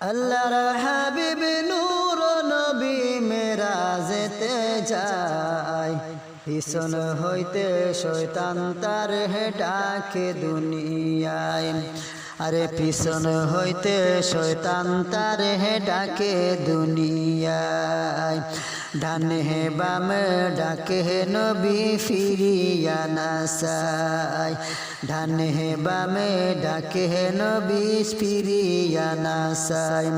আল্লাহর হাবিব নূর নবী মেরাজেতে যায়, পিছন হইতে শয়তান তার ডাকে দুনিয়ায়। আরে পিছন হইতে শয়তান তার ডাকে দুনিয়ায়। ডানে বামে ডাকে নবী ফিরিয়া না চায়, ডানে বামে ডাকে নবী ফিরিয়া না চায়।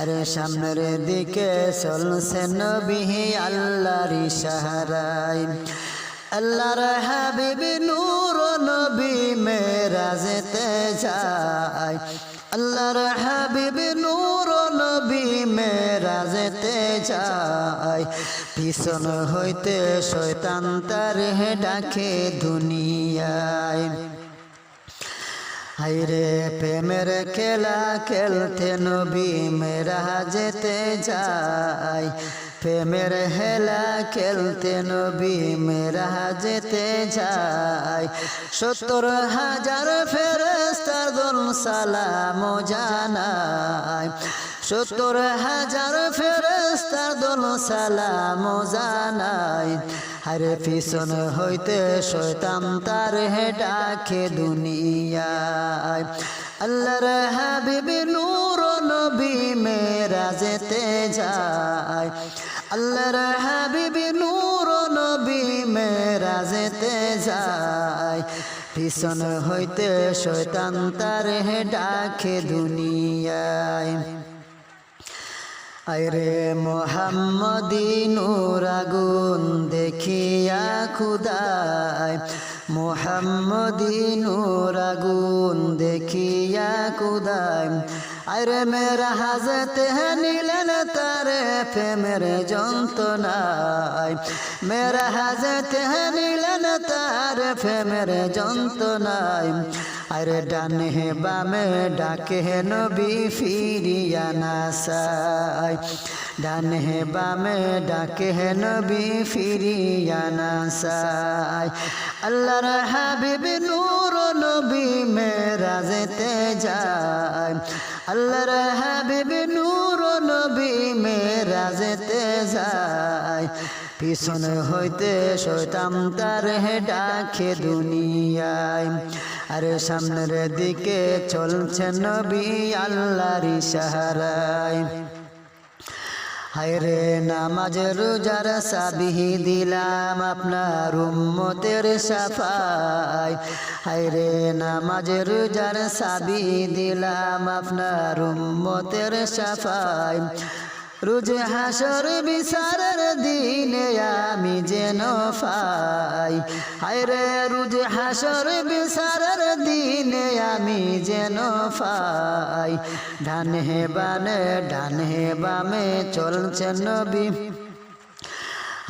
আরে সামনের দিকে চলছে নবী আল্লাহর ইশারায়। আল্লাহর হাবিব নূর নবী মেরাজেতে যায়, আল্লাহর হাবিব নূর নবী মেরাজেতে যায়, পিছন হইতে শয়তান তার ডাকে দুনিয়ায়। হায়রে প্রেমের খেলা খেলতে নবী মেরাজেতে যায়, প্রেমের হেলা খেলতে নবী মেরাজেতে যায়। ৭০,০০০ ফেরেশতার দল সালাম জানায়, ৭০,০০০ ফেরেশতার দল সালাম জানায়। আরে পিছন হইতে শয়তান তার ডাকে দুনিয়ায়। আল্লাহর হাবিব নূর নবী মেরাজেতে যায়, আল্লাহর হাবিব নূর নবী মেরাজেতে যায়, পিছন হইতে শয়তান তার ডাকে দুনিয়ায়। আরে মোহাম্মদী নূর আগুন দেখিয়া খুদায়, মোহাম্মদী নূর আগুন দেখিয়া খুদায়। আরে মেরা হাজতে নিলেন তারে প্রেমের যন্ত্রণায়, মেরা হাজতে নিলেন তার প্রেমের যন্ত্রণায়। আরে ডানে বামে ডাকে নবী ফিরিয়া না চায়, ডানে বামে ডাকে নবী ফিরিয়া না চায়। আল্লাহর হাবিব নূর নবী মেরাজেতে যায়, আল্লাহর হাবিব নূর নবী মেরাজেতে যায়, পিছন হইতে শয়তান তার ডাকে দুনিয়ায়। আরে সামনের দিকে চলছে নবী আল্লাহর ইশারায়। হায়রে নামাজ রোজার সাবিহি দিলাম আপনার উম্মতের সাফায়, হায়রে নামাজ রোজার সাবি দিলাম আপনার উম্মতের সাফায়। রোজ হাসর বিচারের দিনে আমি যেন পাই, হায়রে রোজ হাসর বিচারের দিনে আমি যেন পাই। ডানে বামে চলছে নবী,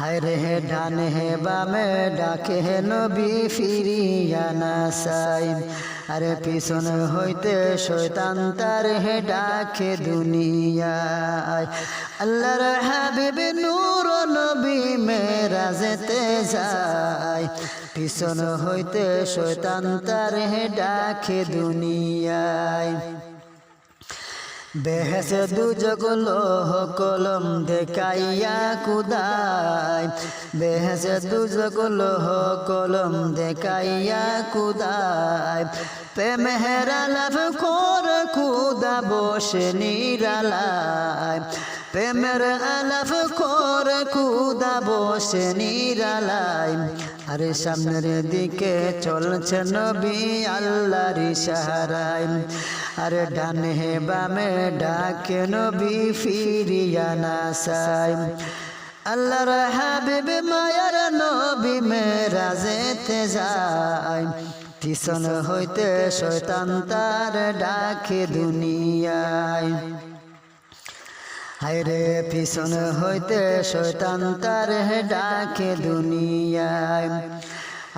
হায়রে ডানে বামে ডাকে নবী ফিরিয়া না চায়। আরে পিছন হইতে শয়তান তার ডাকে দুনিয়ায়। আল্লাহর হাবিব নূর নবী মেরাজেতে যায়, পিছন হইতে শয়তান তার ডাকে দুনিয়ায়। বেহেস দুজগ লোহ কলম দেখাইয়া কুদায়, বেহেস দুজগ লোহ কলম দেখাইয়া কুদায়। প্রেমের আলাপ কর কুদা বসে নিরালায়, প্রেমের আলাপ কর কুদা বসে নিরালায়। আরে সামনের দিকে চলছে নবী আল্লাহর ইশারায়। আরে ডানে বামে ডাকে নবী ফিরিয়া না চায়। আল্লাহর হাবিব মায়ার নবী মেরাজেতে যায়, পিছন হইতে শয়তান তার ডাকে দুনিয়ায়। হায়রে পিছন হইতে শয়তান তার ডাকে দুনিয়ায়।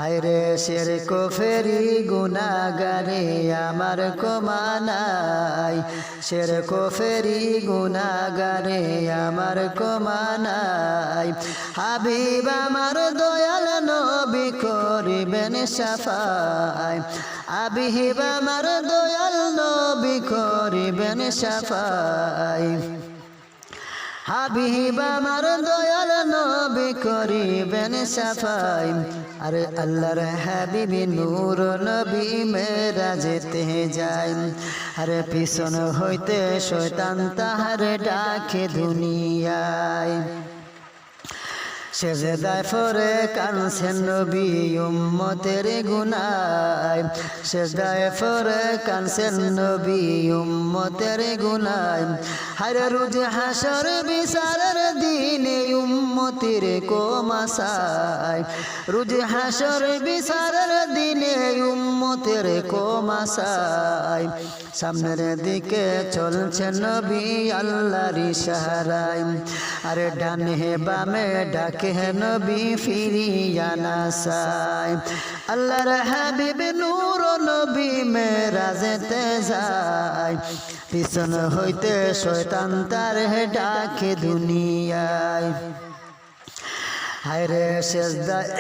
হায়রে শের কফেরি গুনাগারে আমার কমানাই, শের কফেরি গুনাগারে আমার কমানাই। হাবিব আমার দয়াল নবী করিবেন সাফাই, হাবিব আমার দয়াল নবী করিবেন সাফাই হাবিব আমার দয়াল নবী করিবেন সাফাই আরে আল্লাহর হাবিব নূর নবী মেরাজেতে যায় আরে পিছন হইতে শয়তান তাহার ডাকে দুনিয়ায় সেজদায় পড়ে কানছেন নবী উম্মতের গুনায় সেজদায় পড়ে কানছেন নবী উম্মতের গুনায় হায় রোজ হাসর বিচারের দিনে উম্মতের কোমাসায় রোজ হাসর বিচারের দিনে উম্মতের কোমাসায় সামনের দিকে চলছে নবী আল্লাহর ইশারায় আরে ডানে বামে ডাকে নবী ফিরিয়া না চায় আল্লাহর হাবিব নূর নবী মেরাজেতে যায় পিছন হইতে শয়তান তার ডাকে দুনিয়ায় হায়রে সেজদায়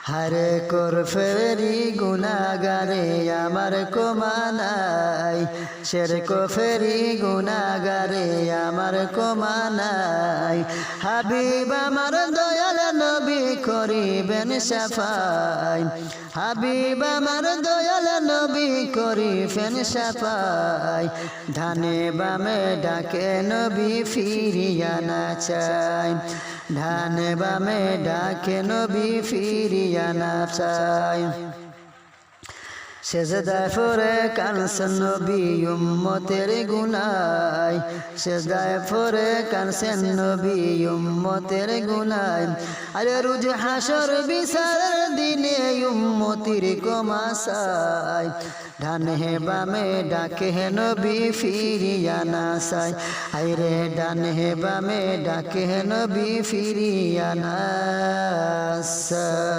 হারে কর ফেরি গুনাগারে আমার কমানাই শের কো ফেরি গুনাগারে আমার কমানাই হাবিব আমার দয়াল নবী করিবেন সাফাই হাবিব আমার দয়াল নবী করিবেন সাফাই ধানে বামে ডাকে নবী ফিরিয়া না চায় ধানে বামে ডাকে নবী ফিরিয়া না চায় সেজদায় পড়ে কানছেন নবী উম্মতের গুনায় সেজদায় পড়ে কানছেন নবী উম্মতের গুনায় আরে রোজ হাসর বিচারের দিনে উম্মতির কমাসায় ডানে বামে ডাকে নবী ফিরিয়া না চায় আইরে ডানে বামে ডাকে নবী ফিরিয়া না চায়।